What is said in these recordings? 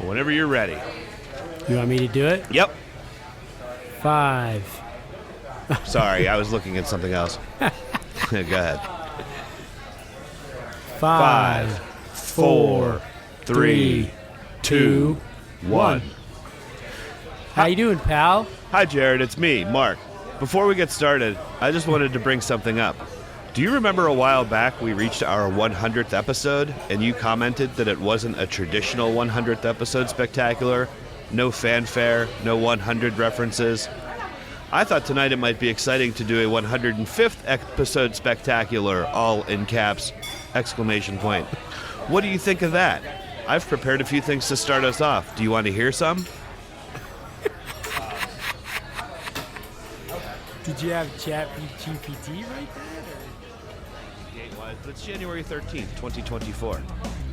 Whenever you're ready. You want me to do it? Yep. 5. Sorry, I was looking at something else. Go ahead. 5, 4, 3, 2, 1. How you doing, pal? Hi, Jared. It's me, Mark. Before we get started, I just wanted to bring something up. Do you remember a while back we reached our 100th episode, and you commented that it wasn't a traditional 100th episode spectacular? No fanfare, no 100 references. I thought tonight it might be exciting to do a 105th episode spectacular, all in caps, exclamation point. What do you think of that? I've prepared a few things to start us off. Do you want to hear some? Did you have ChatGPT right there? It's January 13th, 2024.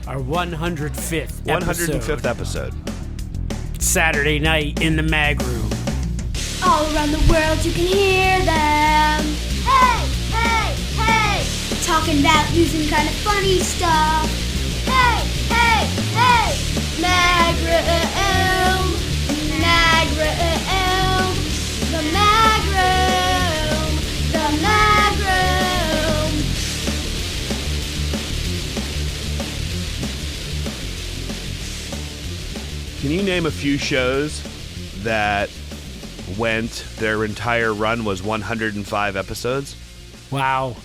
Our 105th 105th episode. Saturday night in the mag room. All around the world you can hear them. Hey, hey, hey. Talking about news and kind of funny stuff. Hey, hey, hey. Mag room. Mag room. The mag room. The mag room. Can you name a few shows that their entire run was 105 episodes? Wow.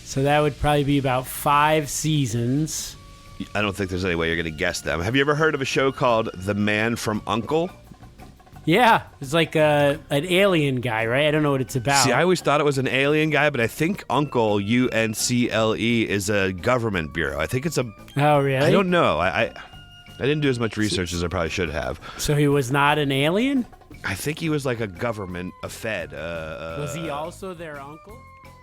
So that would probably be about 5 seasons. I don't think there's any way you're going to guess them. Have you ever heard of a show called The Man from U.N.C.L.E.? Yeah, it's like an alien guy, right? I don't know what it's about. See, I always thought it was an alien guy, but I think U.N.C.L.E., U-N-C-L-E, is a government bureau. I think it's a... Oh, really? I don't know. I didn't do as much research as I probably should have. So he was not an alien? I think he was like a government, a Fed. Was he also their uncle?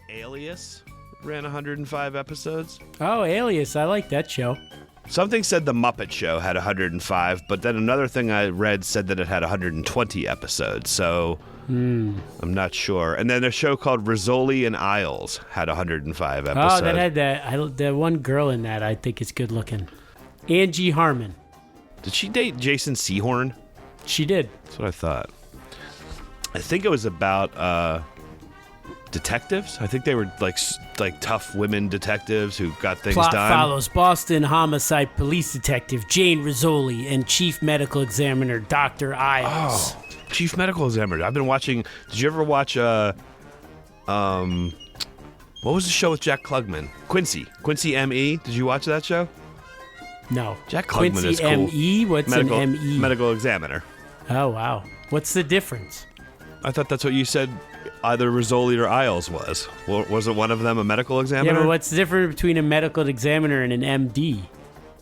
Alias ran 105 episodes. Oh, Alias. I like that show. Something said The Muppet Show had 105, but then another thing I read said that it had 120 episodes, so I'm not sure. And then a show called Rizzoli and Isles had 105 episodes. Oh, that had that one girl in that I think is good looking. Angie Harmon. Did she date Jason Sehorn? She did. That's what I thought. I think it was about detectives. I think they were like tough women detectives who got things Plot done. follows Boston homicide police detective Jane Rizzoli and chief medical examiner Dr. Isles. Oh, chief medical examiner. I've been watching. Did you ever watch what was the show with Jack Klugman? Quincy M.E. Did you watch that show? No. Jack Klugman Quincy is cool. M.E.? What's medical, an M.E.? Medical examiner. Oh, wow. What's the difference? I thought that's what you said either Rizzoli or Isles was. Was it one of them a medical examiner? Yeah, but what's the difference between a medical examiner and an M.D.?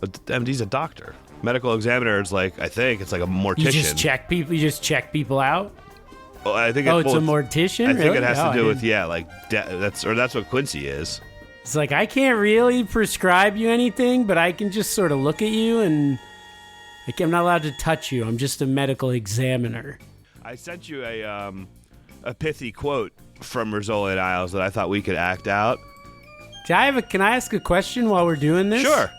MD's a doctor. Medical examiner is like, I think it's like a mortician. You just check people out? Well, I think it's a mortician? I think really? it has to do with that's what Quincy is. It's like, I can't really prescribe you anything, but I can just sort of look at you and I'm not allowed to touch you. I'm just a medical examiner. I sent you a pithy quote from Rizzoli and Isles that I thought we could act out. Can I ask a question while we're doing this? Sure.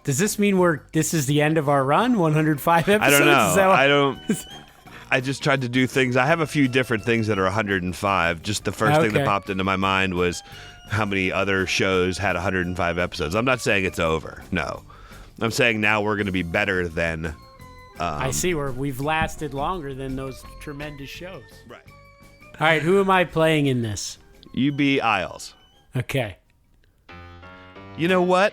Does this mean this is the end of our run? 105 episodes? I don't know. Is that I just tried to do things. I have a few different things that are 105. Just the first thing that popped into my mind was how many other shows had 105 episodes. I'm not saying it's over. No. I'm saying now we're going to be better than... I see. We've lasted longer than those tremendous shows. Right. All right, who am I playing in this? You be Isles. Okay. You know what?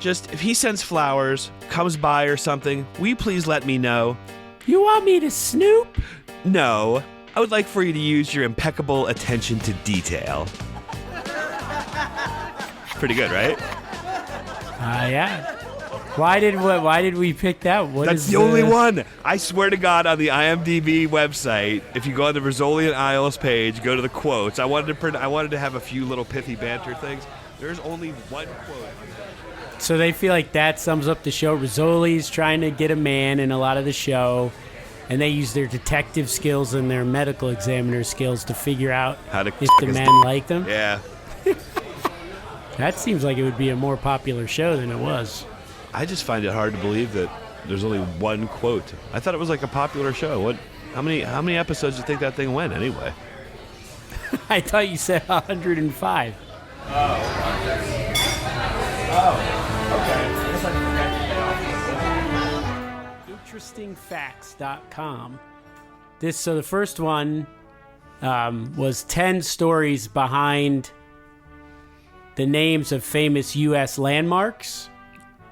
Just if he sends flowers, comes by or something, will you please let me know? You want me to snoop? No. I would like for you to use your impeccable attention to detail. Pretty good, right? Yeah. Why did we pick that? That's the only one. I swear to God, on the IMDb website, if you go on the Rizzoli and Isles page, go to the quotes. I wanted to have a few little pithy banter things. There's only one quote. So they feel like that sums up the show. Rizzoli's trying to get a man in a lot of the show, and they use their detective skills and their medical examiner skills to figure out if the man liked them. Yeah. That seems like it would be a more popular show than it was. I just find it hard to believe that there's only one quote. I thought it was like a popular show. How many episodes do you think that thing went anyway? I thought you said 105. Interestingfacts.com. So the first one was 10 stories behind the names of famous U.S. landmarks.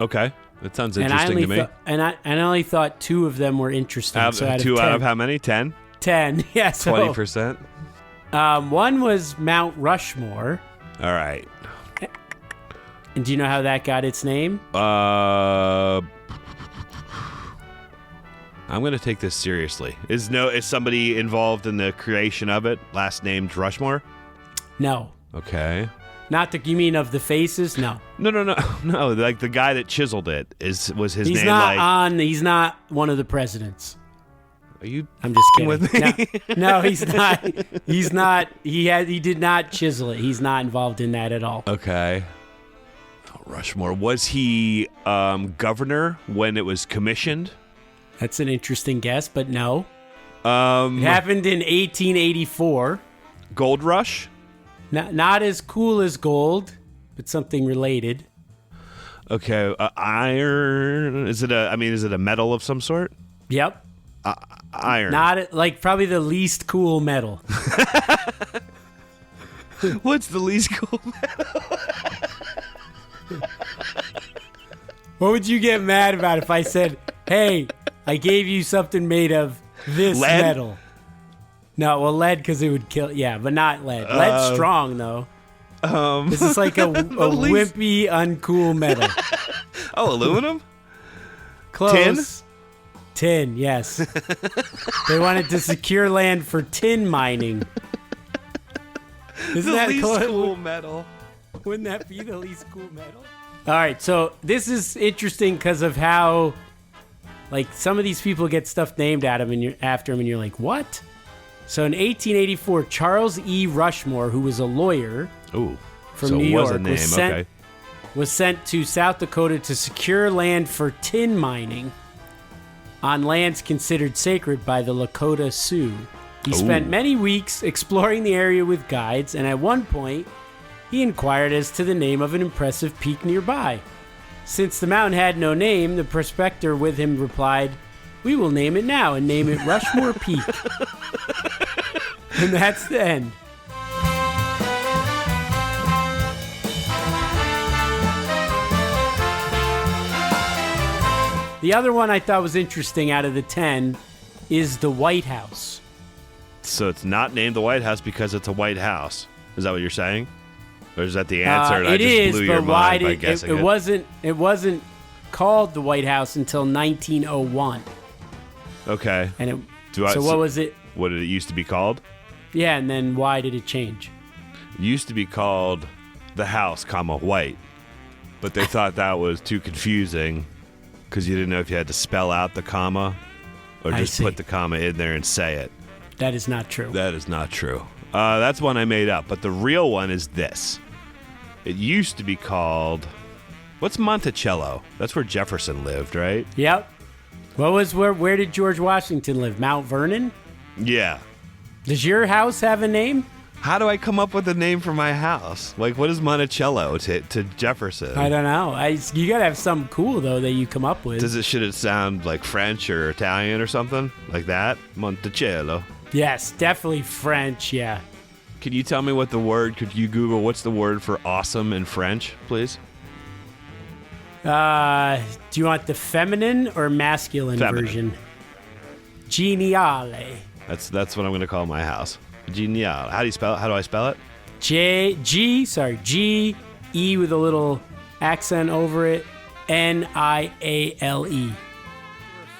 Okay, that sounds interesting to me. I only thought 2 of them were interesting. Two out of how many? 10? 10, yeah. So, 20%? One was Mount Rushmore. All right. And do you know how that got its name? I'm going to take this seriously. Is somebody involved in the creation of it? Last named Rushmore? No. Okay. You mean of the faces? No. No. Like the guy that chiseled it was his name. He's not one of the presidents. Are you? I'm just kidding. With me? No, he's not. He's not. He did not chisel it. He's not involved in that at all. Okay. Rushmore. Was he governor when it was commissioned? That's an interesting guess, but no. It happened in 1884. Gold Rush? Not as cool as gold, but something related. Okay. Iron. Is it a metal of some sort? Yep. Iron. Not probably the least cool metal. What's the least cool metal? What would you get mad about if I said, "Hey, I gave you something made of this lead? metal"? No, well, lead because it would kill. Yeah, but not lead. Lead's strong though. This is like a wimpy, uncool metal. Oh, aluminum? Close. Tin, yes. They wanted to secure land for tin mining. Isn't the that least cool? cool metal. Wouldn't that be the least cool metal? All right, so this is interesting because of how, some of these people get stuff named after them, and you're like, what? So in 1884, Charles E. Rushmore, who was a lawyer from New York, was sent to South Dakota to secure land for tin mining on lands considered sacred by the Lakota Sioux. He spent many weeks exploring the area with guides, and at one point, he inquired as to the name of an impressive peak nearby. Since the mountain had no name, the prospector with him replied, "We will name it now and name it Rushmore Peak." And that's the end. The other one I thought was interesting out of the 10 is the White House. So it's not named the White House because it's a White House. Is that what you're saying? Or is that the answer? And I just blew your mind by guessing it. It wasn't called the White House until 1901. Okay. And what was it? What did it used to be called? Yeah, and then why did it change? It used to be called the House, White, but they thought that was too confusing because you didn't know if you had to spell out the comma or just put the comma in there and say it. That is not true. That is not true. That's one I made up, but the real one is this. It used to be called... What's Monticello? That's where Jefferson lived, right? Yep. Where did George Washington live? Mount Vernon? Yeah. Does your house have a name? How do I come up with a name for my house? What is Monticello to Jefferson? I don't know. You gotta have something cool though that you come up with. Should it sound like French or Italian or something like that? Monticello. Yes, definitely French. Yeah. Can you tell me could you Google what's the word for awesome in French, please? Do you want the feminine or masculine version? Geniale. That's what I'm going to call my house. Geniale. How do you spell it? How do I spell it? G E with a little accent over it. Niale.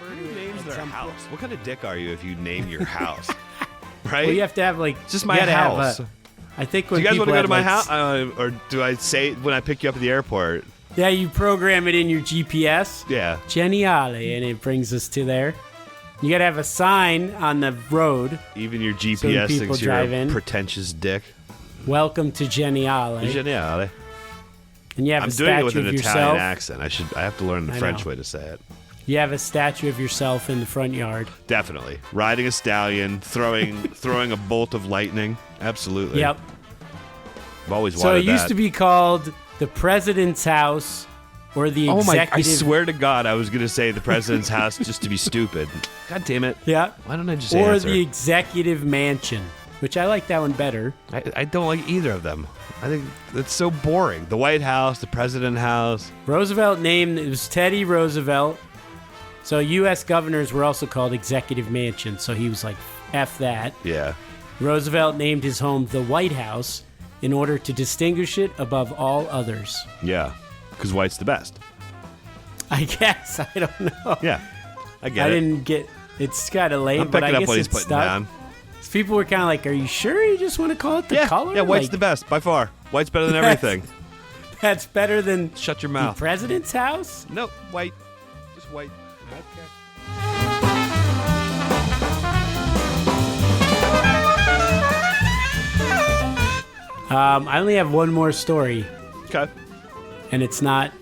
Who names their house? What kind of dick are you if you name your house? Right? Well, you have to have just my house. I think when do you guys want to go to my house, or do I say when I pick you up at the airport? Yeah, you program it in your GPS. Yeah. Geniale, and it brings us to there. You gotta have a sign on the road. Even your GPS thinks you're a pretentious dick. Welcome to Geniale. Geniale. And you have I'm a doing it with statue an of Italian yourself. accent. I have to learn the I French know. way to say it. You have a statue of yourself in the front yard. Definitely. Riding a stallion, throwing a bolt of lightning. Absolutely. Yep. I've always So wanted it used that. to be called the President's House or the Oh my! Executive. I swear to God, I was going to say the president's house just to be stupid. God damn it! Yeah. Why don't I just Or answer? the Executive Mansion, which I like that one better. I don't like either of them. I think it's so boring. The White House, the President House. Roosevelt named it was Teddy Roosevelt. So U.S. governors were also called Executive Mansion. So he was like, F that. Yeah. Roosevelt named his home the White House in order to distinguish it above all others. Yeah. Because white's the best. I guess. I don't know. Yeah. I get I it. didn't get. It's kind of lame, I'm but I picking up guess what he's it's putting stuck. down. People were kind of like, "Are you sure you just want to call it the Yeah. color?" Yeah. White's Like, the best by far. White's better than everything. That's better than Shut your the mouth. president's house. No, white. Just white. I only have one more story, Okay. and it's not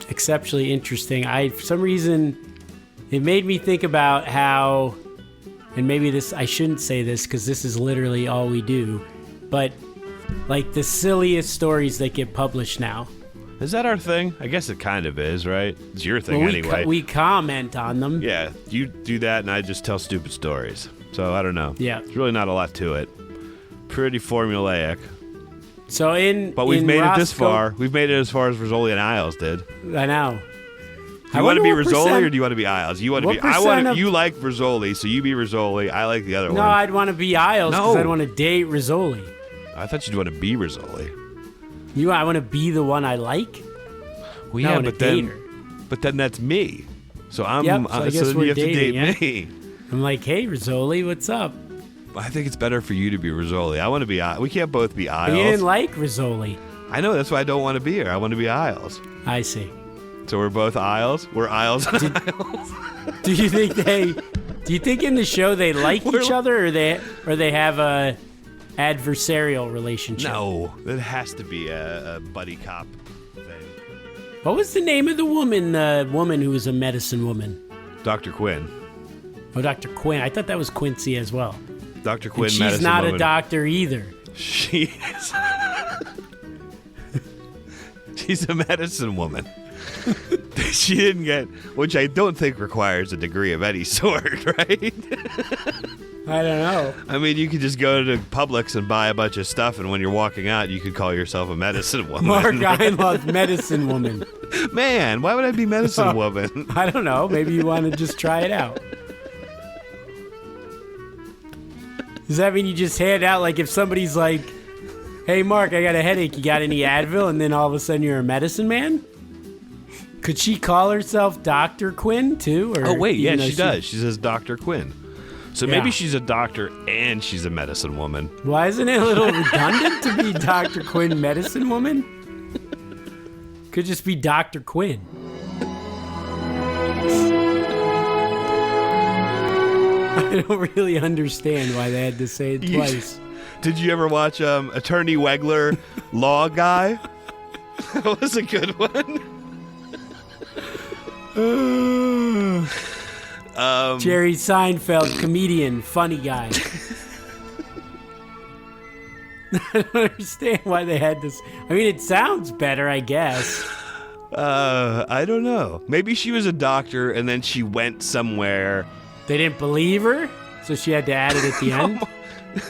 exceptionally interesting. For some reason, it made me think about how, and maybe I shouldn't say this because this is literally all we do, but like the silliest stories that get published now. Is that our thing? I guess it kind of is, right? It's your thing Well, anyway. we comment on them. Yeah, you do that, and I just tell stupid stories. So I don't know. Yeah. There's really not a lot to it. Pretty formulaic. So But we've made it this Roscoe- far. We've made it as far as Rizzoli and Isles did. I know. Do you want to be Rizzoli or do you want to be Isles? You want to what be. I want. percent of- You like Rizzoli, so you be Rizzoli. I like the other No, one. I'd want to be Isles because No. I'd want to date Rizzoli. I thought you'd want to be Rizzoli. I want to be the one I like. Well, No, I yeah, wanna but date then, her. but then that's me. So I'm. Yep, so I guess then we're you have dating, to date me. I'm like, hey, Rizzoli, what's up? I think it's better for you to be Rizzoli. I want to be. We can't both be But you Isles. didn't like Rizzoli. I know. That's why I don't want to be here. I want to be Isles. I see. So we're both Isles. We're Isles. Do you think in the show they like each other, or they have a adversarial relationship? No, that has to be a buddy cop thing. What was the name of the woman who was a medicine woman? Dr. Quinn. Oh, Dr. Quinn. I thought that was Quincy as well. Dr. Quinn, And she's medicine not woman. a doctor either. She is. She's a medicine woman. She didn't get, which I don't think requires a degree of any sort, right? I don't know. I mean, you could just go to Publix and buy a bunch of stuff, and when you're walking out, you could call yourself a medicine woman. Mark, I love medicine woman. Man, why would I be medicine woman? I don't know. Maybe you want to just try it out. Does that mean you just hand out, like, if somebody's like, hey, Mark, I got a headache, you got any Advil? And then all of a sudden you're a medicine man? Could she call herself Dr. Quinn, too? Or, Oh, wait, yeah, even though she does. She says Dr. Quinn. So Yeah. maybe she's a doctor and she's a medicine woman. Why isn't it a little redundant to be Dr. Quinn, medicine woman? Could just be Dr. Quinn. I don't really understand why they had to say it twice. Did you ever watch Attorney Wegler, Law Guy? That was a good one. Jerry Seinfeld, comedian, funny guy. I don't understand why they had this. I mean, it sounds better, I guess. I don't know. Maybe she was a doctor and then she went somewhere. They didn't believe her, so she had to add it at the end.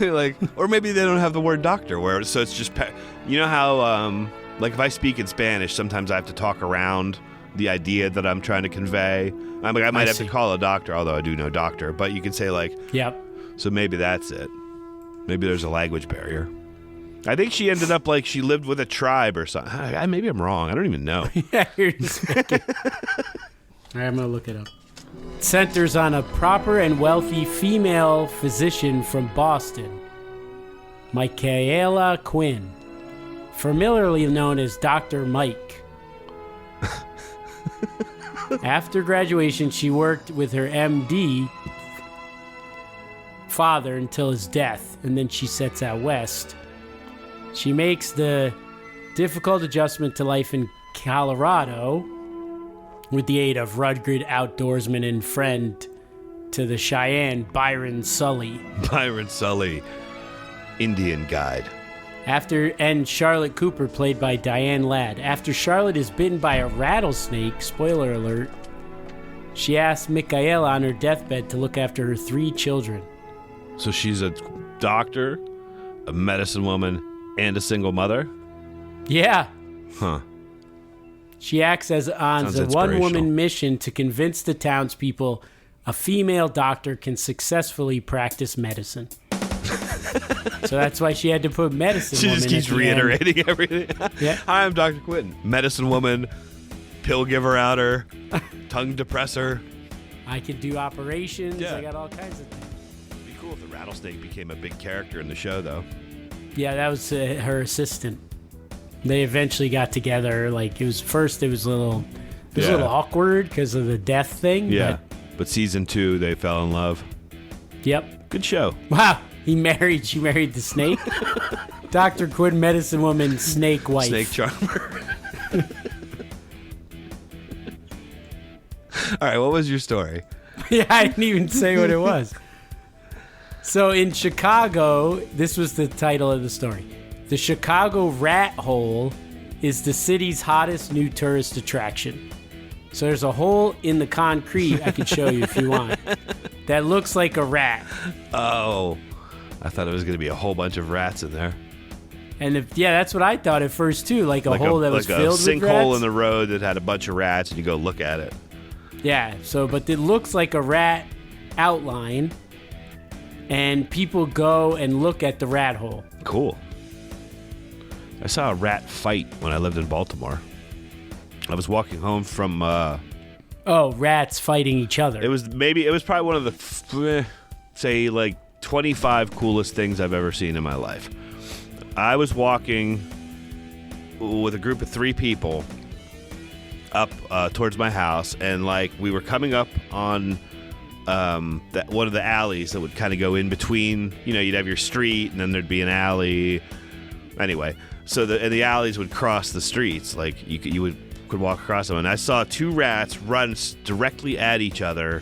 Like, or maybe they don't have the word doctor where, so it's just, you know how, like if I speak in Spanish, sometimes I have to talk around the idea that I'm trying to convey. I might have see. to call a doctor, although I do know doctor, but you can say like, Yep. so maybe that's it. Maybe there's a language barrier. I think she ended up like she lived with a tribe or something. Maybe I'm wrong. I don't even know. Yeah, you're just making... All right, I'm going to look it up. It centers on a proper and wealthy female physician from Boston, Michaela Quinn, familiarly known as Dr. Mike. After graduation, she worked with her MD father until his death, and then she sets out west. She makes the difficult adjustment to life in Colorado with the aid of Rudgrid outdoorsman and friend to the Cheyenne, Byron Sully. Byron Sully, Indian guide. And Charlotte Cooper, played by Diane Ladd. After Charlotte is bitten by a rattlesnake, spoiler alert, she asks Michaela on her deathbed to look after her 3 children. So she's a doctor, a medicine woman, and a single mother? Yeah. Huh. She acts as on Sounds a inspirational. one-woman mission to convince the townspeople a female doctor can successfully practice medicine. So that's why she had to put medicine She woman just keeps at the end. reiterating everything. Yeah. Hi, I'm Dr. Quinton. Medicine woman, pill giver outer, tongue depressor. I could do operations. Yeah. I got all kinds of things. It'd be cool if the rattlesnake became a big character in the show, though. Yeah, that was her assistant. They eventually got together. Like it was a little awkward because of the death thing. Yeah. But season 2, they fell in love. Yep. Good show. Wow. She married the snake. Dr. Quinn, medicine woman, snake wife. Snake charmer. All right, what was your story? Yeah, I didn't even say what it was. So in Chicago, this was the title of the story. The Chicago Rat Hole is the city's hottest new tourist attraction. So there's a hole in the concrete I could show you if you want that looks like a rat. Oh, I thought it was going to be a whole bunch of rats in there. And that's what I thought at first too, like a hole that was filled with rats. Like a sinkhole in the road that had a bunch of rats, and you go look at it. Yeah, but it looks like a rat outline, and people go and look at the rat hole. Cool. I saw a rat fight when I lived in Baltimore. I was walking home from... rats fighting each other. It was probably one of the, say, like 25 coolest things I've ever seen in my life. I was walking with a group of 3 people up towards my house, and like we were coming up on that one of the alleys that would kind of go in between. You know, you'd have your street, and then there'd be an alley. Anyway, so the alleys would cross the streets, like you could walk across them, and I saw 2 rats run directly at each other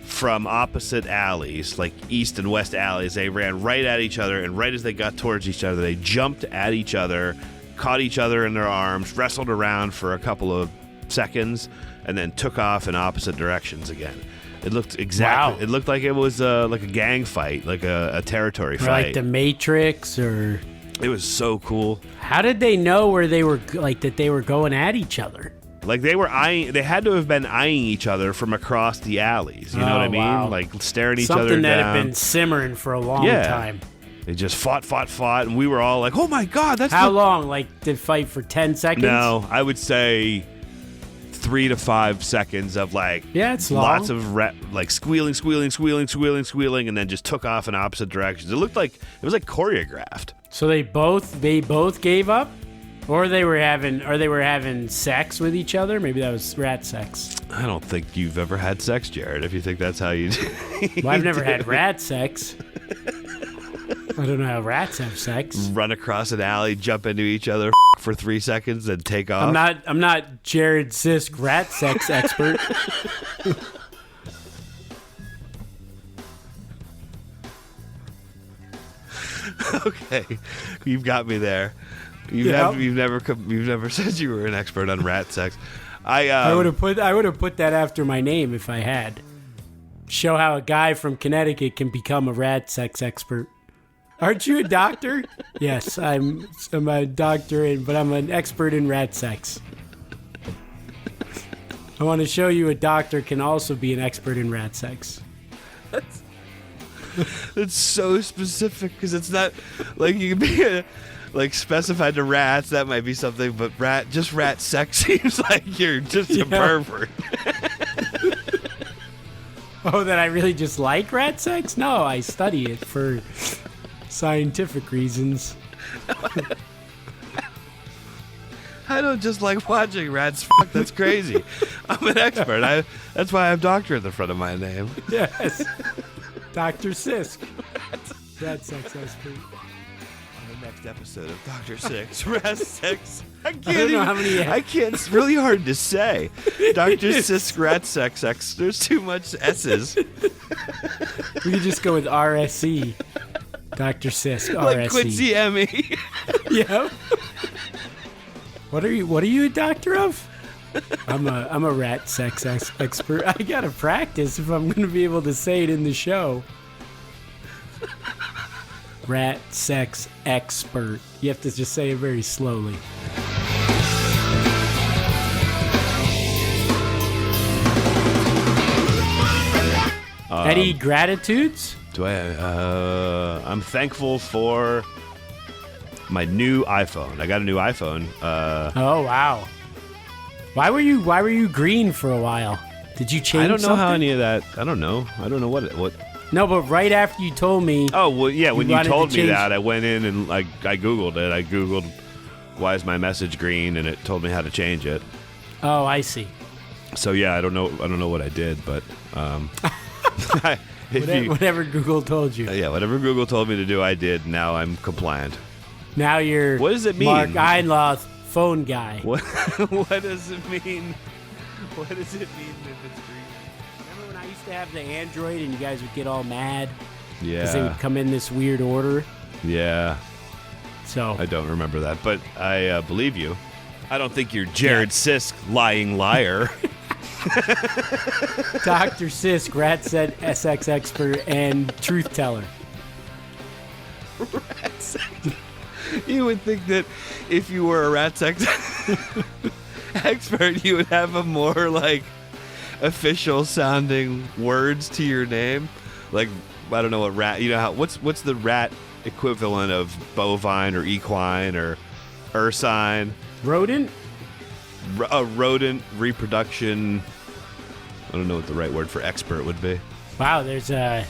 from opposite alleys, like east and west alleys. They ran right at each other, and right as they got towards each other, they jumped at each other, caught each other in their arms, wrestled around for a couple of seconds, and then took off in opposite directions again. It looked exactly. Wow. It looked like it was like a gang fight, like a territory fight. Like the Matrix, or it was so cool. How did they know where they were, like that they were going at each other? Like they had to have been eyeing each other from across the alleys. You know what I mean? Wow. Like staring each other down. Something that had been simmering for a long time. They just fought, and we were all like, "Oh my god, that's how long? Like did fight for 10 seconds?" No, I would say 3 to 5 seconds of like it's long. Lots of like squealing, and then just took off in opposite directions. It looked like it was like choreographed. So they both gave up, or they were having sex with each other. Maybe that was rat sex. I don't think you've ever had sex, Jared. If you think that's how you do. Well, I've never had rat sex. I don't know how rats have sex. Run across an alley, jump into each other for 3 seconds, then take off. I'm not Jared Sisk, rat sex expert. Okay, you've got me there. You've never said you were an expert on rat sex. I would have put that after my name if I had. Show how a guy from Connecticut can become a rat sex expert. Aren't you a doctor? Yes, I'm a doctor, but I'm an expert in rat sex. I want to show you a doctor can also be an expert in rat sex. It's so specific because it's not like you can be like specified to rats. That might be something, but rat sex seems like you're just a pervert. Oh, that I really just like rat sex? No, I study it for scientific reasons. I don't just like watching rats fuck. That's crazy. I'm an expert. That's why I have doctor at the front of my name. Yes. Dr. Sisk. Rat sex expert. Next episode of Dr. Six, Rat Sex. I don't know how many. I can't. It's really hard to say. Dr. Sisk, Rat Sex, X. There's too much S's. We could just go with RSE. Dr. Sisk, RSE. Like Quincy M.E. Yep. What are you a doctor of? I'm a rat sex expert. I gotta practice if I'm gonna be able to say it in the show. Rat sex expert. You have to just say it very slowly. Any gratitudes? I'm thankful for my new iPhone. I got a new iPhone. Oh wow! Why were you green for a while? Did you change? I don't know something? how any of that. I don't know what. No, but right after you told me. Oh well, yeah. When you wanted told to me change- that, I went in and I googled it. I googled why is my message green, and it told me how to change it. Oh, I see. So yeah, I don't know what I did, but Whatever Google told you. Yeah, whatever Google told me to do, I did. Now I'm compliant. Now you're. What does it mean? Mark Einloth, phone guy. What does it mean? What does it mean if it's green? Remember when I used to have the Android and you guys would get all mad Yeah. because they would come in this weird order? Yeah. So I don't remember that, but I believe you. I don't think you're Jarrod Sisk, lying liar. Dr. Sisk, Rat said SX expert and truth teller. Rat sex. You would think that if you were a rat sex expert, you would have a more like official sounding words to your name. Like I don't know what rat. You know how what's the rat equivalent of bovine or equine or ursine? Rodent? A rodent reproduction. I don't know what the right word for expert would be. Wow, there's a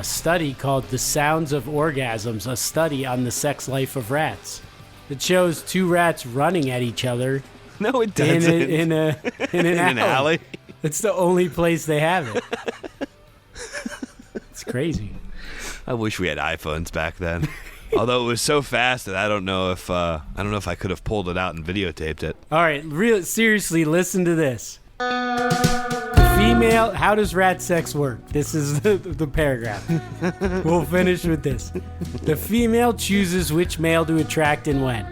study called The Sounds of Orgasms, a study on the sex life of rats. It shows two rats running at each other No, it doesn't. in an alley. It's the only place they have it. It's crazy. I wish we had iPhones back then. Although it was so fast that I don't know if I could have pulled it out and videotaped it. All right, seriously, listen to this. The female, how does rat sex work? This is the paragraph. We'll finish with this. The female chooses which male to attract and when.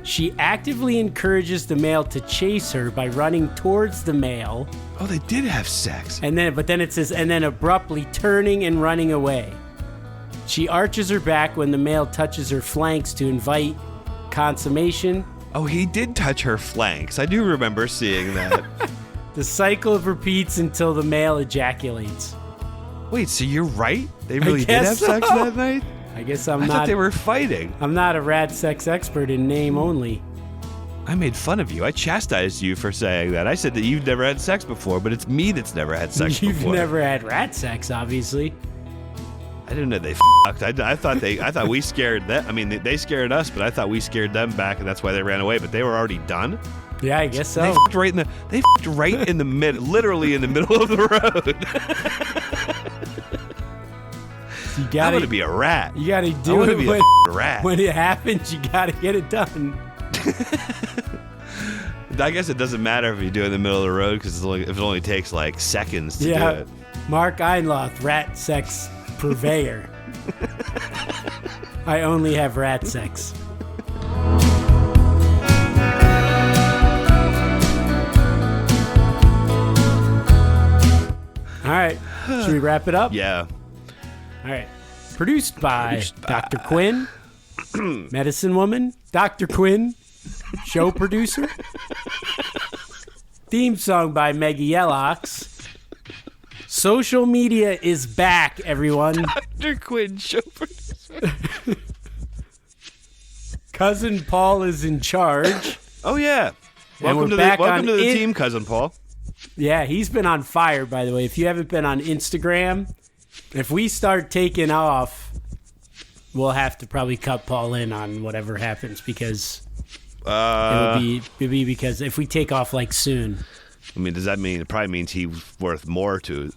She actively encourages the male to chase her by running towards the male. Oh, they did have sex. But then it says, and then abruptly turning and running away. She arches her back when the male touches her flanks to invite consummation. Oh, he did touch her flanks. I do remember seeing that. The cycle repeats until the male ejaculates. Wait, so you're right? They really did guess have sex so. that night? I guess I thought they were fighting. I'm not a rat sex expert in name only. I made fun of you. I chastised you for saying that. I said that you've never had sex before, but it's me that's never had sex You've before. never had rat sex, obviously. I didn't know they fucked. I thought we scared them. I mean, they scared us, but I thought we scared them back, and that's why they ran away. But they were already done. Yeah, I guess so. They fucked right in the middle, literally in the middle of the road. You I'm gotta gonna be a rat. You gotta I do want to it be when, a rat. when it happens. You gotta get it done. I guess it doesn't matter if you do it in the middle of the road because if it only takes like seconds to do it. Mark Einloth, rat sex purveyor. I only have rat sex. All right, should we wrap it up? Yeah. All right. Produced by Dr. Quinn, medicine woman, Dr. Quinn, show producer. Theme song by Maggie Yellox. Social media is back, everyone. Dr. Quinn, show producer. Cousin Paul is in charge. Oh yeah. And Welcome we're back to the on team, Cousin Paul. Yeah, he's been on fire, by the way. If you haven't been on Instagram, if we start taking off, we'll have to probably cut Paul in on whatever happens because it'll be because if we take off like soon. I mean, does that mean it probably means he's worth more to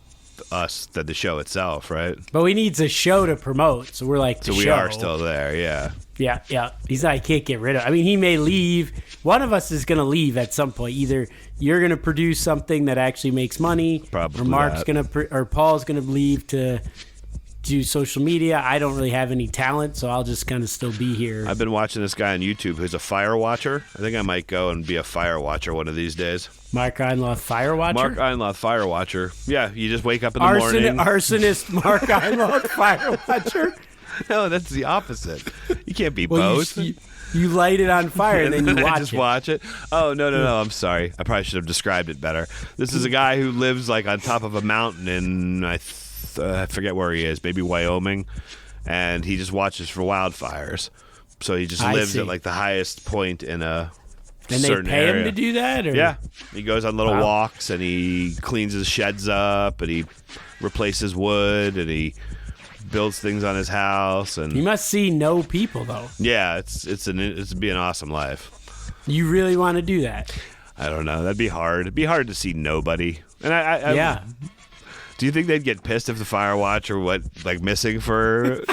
us than the show itself, right? But we needs a show to promote, so we're like the So we show. are still there, yeah. Yeah. He's not. He can't get rid of. I mean, he may leave. One of us is going to leave at some point. Either you're going to produce something that actually makes money, Probably or Mark's that. going to, or Paul's going to leave to do social media. I don't really have any talent, so I'll just kind of still be here. I've been watching this guy on YouTube who's a fire watcher. I think I might go and be a fire watcher one of these days. Mark Einloth, fire watcher. Mark Einloth, fire watcher. Yeah, you just wake up in the morning. Arsonist Mark Einloth, fire watcher. No, that's the opposite. You can't be Well, both. you light it on fire and then you watch just it. watch it. Oh, no. I'm sorry. I probably should have described it better. This is a guy who lives like on top of a mountain in, I forget where he is, maybe Wyoming, and he just watches for wildfires. So he just lives at like the highest point in a and certain they pay area. him to do that? Or? Yeah. He goes on little walks, and he cleans his sheds up, and he replaces wood, and he builds things on his house. And You must see no people, though. yeah, it'd be an awesome life. You really want to do that? I don't know. That'd be hard. It'd be hard to see nobody. And I Yeah. Do you think they'd get pissed if the fire watch went like missing for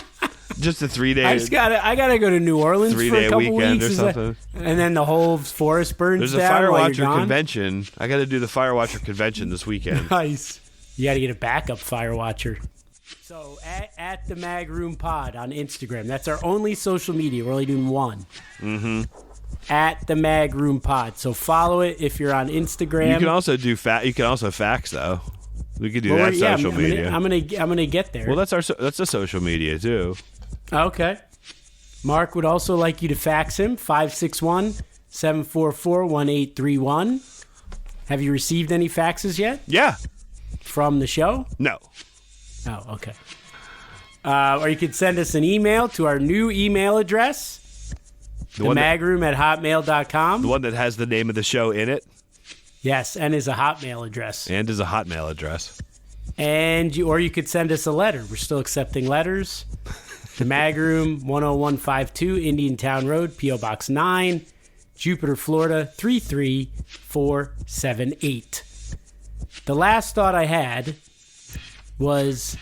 just a 3 day? I gotta go to New Orleans for a 3-day couple weekend weeks, or something. and then the whole forest burns There's a down fire while watcher you're gone. convention. I got to do the fire watcher convention this weekend. Nice. You got to get a backup fire watcher. So at the Mag Room Pod on Instagram. That's our only social media. We're only doing one. Mm-hmm. At the Mag Room Pod. So follow it if you're on Instagram. You can also do You can also fax though. We could do that social media. I'm gonna get there. Well, that's a social media too. Okay. Mark would also like you to fax him 561-744-1831. Have you received any faxes yet Yeah. from the show? No. Oh, okay. Or you could send us an email to our new email address, themagroom@hotmail.com. The one that has the name of the show in it Yes, and is a Hotmail address. and is a Hotmail address. Or you could send us a letter. We're still accepting letters. The Mag Room, 10152 Indian Town Road, P.O. Box 9, Jupiter, Florida, 33478. The last thought I had was,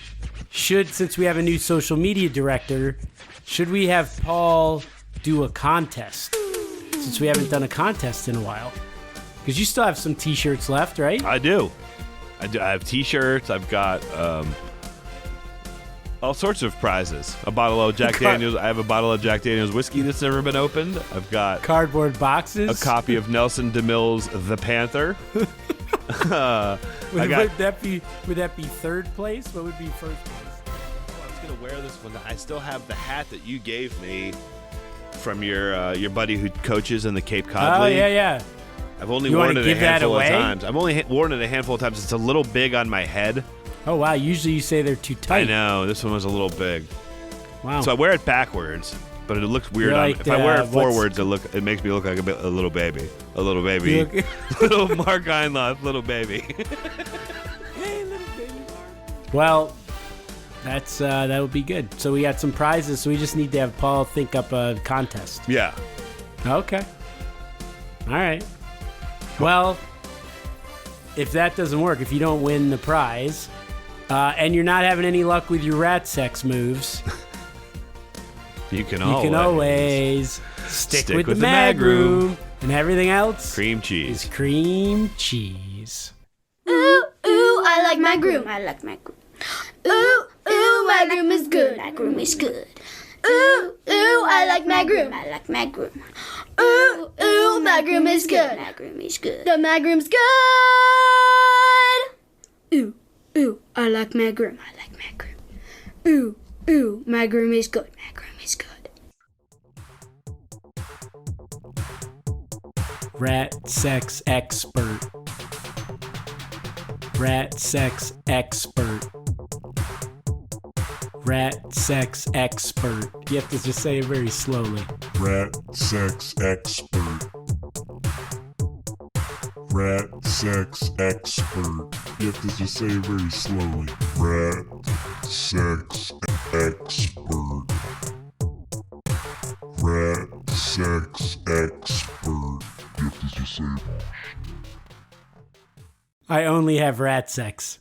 since we have a new social media director, should we have Paul do a contest? Since we haven't done a contest in a while. Because you still have some t-shirts left, right? I do. I have T-shirts. I've got all sorts of prizes. A bottle of Jack Daniels. I have a bottle of Jack Daniels whiskey that's never been opened. I've got Cardboard boxes. a copy of Nelson DeMille's The Panther. Would that be third place? What would be first place? I was gonna wear this one. I still have the hat that you gave me from your buddy who coaches in the Cape Cod Oh, League. yeah. I've only You worn wanna it a give that handful of away? times. I've only worn it a handful of times. It's a little big on my head. Oh, wow. Usually you say they're too tight. I know. This one was a little big. Wow. So I wear it backwards, but it looks weird. You're On, like, if I wear it what's- forwards, it makes me look like a little baby. A little baby. You look- Little Mark Einloth, little baby. Hey, little baby Mark. Well, that would be good. So we got some prizes, so we just need to have Paul think up a contest. Yeah. Okay. All right. Well, if that doesn't work, if you don't win the prize, and you're not having any luck with your rat sex moves, You can you can always stick with the Mag Room. And everything else Cream is cheese. cream cheese. Ooh, ooh, I like my groom. I like my groom. Ooh, ooh, my groom is good. My groom is good. Ooh, ooh, I like my groom. I like my groom. Ooh, ooh, my groom is good. My groom is good. The my groom's good. Ooh, ooh, I like my groom. I like my groom. Ooh, ooh, my groom is good. My groom is good. Rat sex expert. Rat sex expert. Rat sex expert. You have to just say it very slowly. Rat sex expert. Rat sex expert. You have to just say it very slowly. Rat sex expert. Rat sex expert. You have to just say it. I only have rat sex.